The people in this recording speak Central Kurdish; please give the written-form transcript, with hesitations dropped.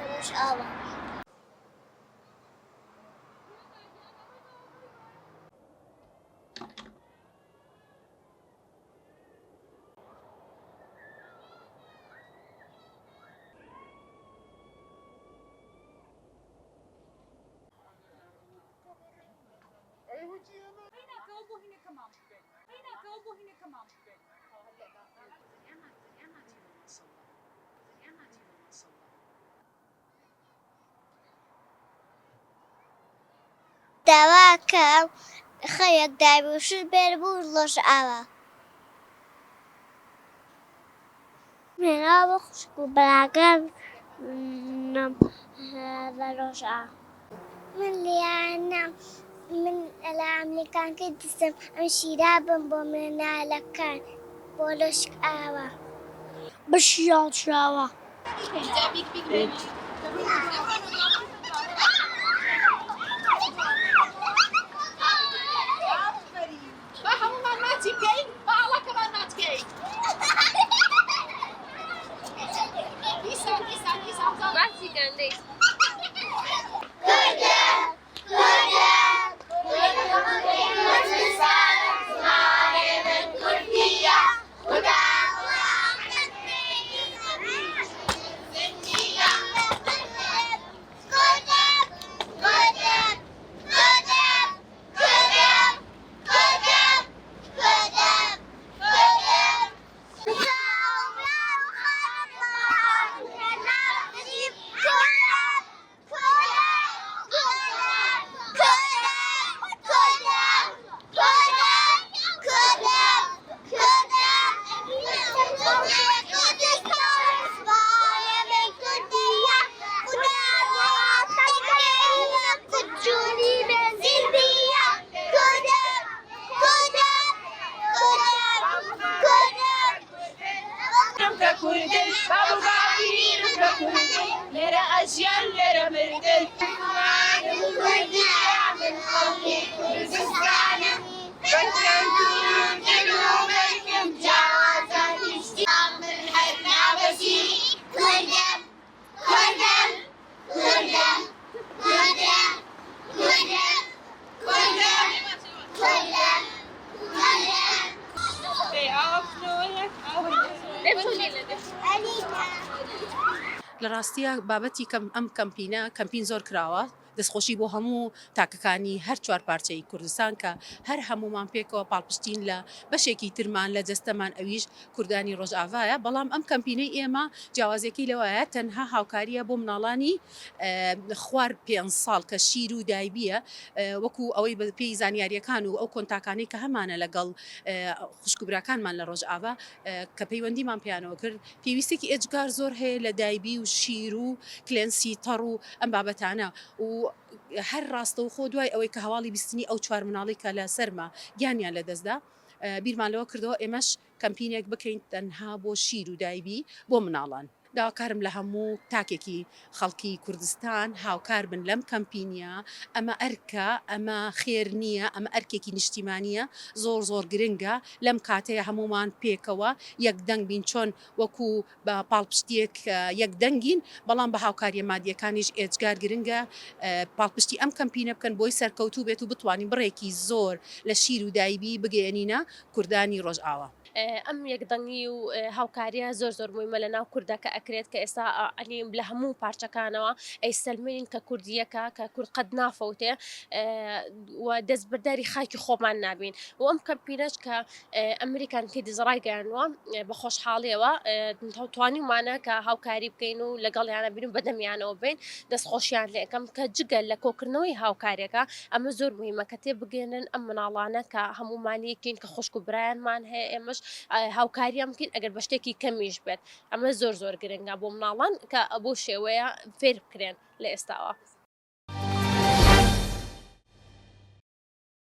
ڕۆژئاوا. داوا کە خەیەک دابی و شت بێر بوو ڕۆژئاوا. مێناوە خوشک و براکانم لە ڕۆژئاوا. من لیانە من لە ئەمریکانکە دیسم ئەم شیرا بم بۆ مێناڵەکان بۆ ڕۆژئاوا. بەشیان چاوە. لە ڕاستیە بابەتی ئەم کەمپین زۆر کراوە دەستخۆشی بۆ هەموو تاکەکانی هەر چوار پارچەی کوردستان کە هەر هەمومان پێکەوە پاڵپشتین لە بەشێکی ترمان لە جەستەمان ئەویش کوردانی ڕۆژئاوایە بەڵام ئەم کەمپینەی ئێمە جیاوازێکی لەوەیە تەنها هاوکاریە بۆ مناڵانی خوار 5 ساڵ کە شیر و دایبیە وەکو ئەوەی پێی زانیاریەکان و ئەو کۆنتاکانی کە هەمانە لەگەڵ خوشکبراکانمان لە ڕۆژئاوا کە پەیوەندیمان پیانەوە کرد پێویستێکی ئێجگار زۆر هەیە لە دایبی و شیر و کلێنسی تەڕ و ئەم بابەتانە و هەر ڕاستە و خۆ دوای ئەوەی کە هەواڵی بیستنی ئەو چوار مناڵی کە لە سەرما گیانیان لە دەستدا بیرمانەوە کردەوە ئێمەش کەمپینێک بکەین تەنها بۆ شیر و دایبی بۆ مناڵان داواکارم لە هەموو تاکێکی خەڵکی کوردستان هاوکار بن لەم کەمپینیە ئەمە ئەرکە ئەمە خێر نییە ئەمە ئەرکێکی نیشتیمانیە زۆر گرنگە لەم کاتەیە هەمومان پێکەوە یەکدەنگ بین چۆن وەکو بە پاڵپشتیەک یەکدەنگین بەڵام بە هاوکاریە مادیەکانیش ئێجگار گرنگە پاڵپشتی ئەم کەمپینە بکەن بۆی سەرکەوتوو بێت و بتوانین بڕێکی زۆر لە شیر و دایبی بگەێنینە کوردانی ڕۆژئاوا. ئەم یەکدەنگی و هاوکاریە زۆر مویمە لە ناو کوردەکە ئەکرێت کە ئێستا ئەنیم لە هەموو پارچەکانەوە ئەیسەلمێنین کە کوردیەکە کە کورد قەت نافەوتێ و دەستبەرداری خاکی خۆمان نابین و ئەم کەمپینەش کە ئەمریکان کە دیزڕایگەیانوە بە خۆشحاڵیەوە توانیمانە کە هاوکاری بکەین و لەگەڵیانە بین و بەدەمیانەوە بین دەستخۆشیان لێ یەکەم کە جگە لە کۆکردنەوەی هاوکاریەکە ئەمە زۆر مویمە کە تێ بگەێنن ئەم مناڵانە کە هەمومانیەکین کە خوشک و برایانمان هەیە ئێمەش هاوکاریان بکەین ئەگەر بە شتێکی کەمیش بێت ئەمە زۆر گرنگە بۆ مناڵان کە بۆ شێوەیە فێر بکرێن لە ئێستاوە.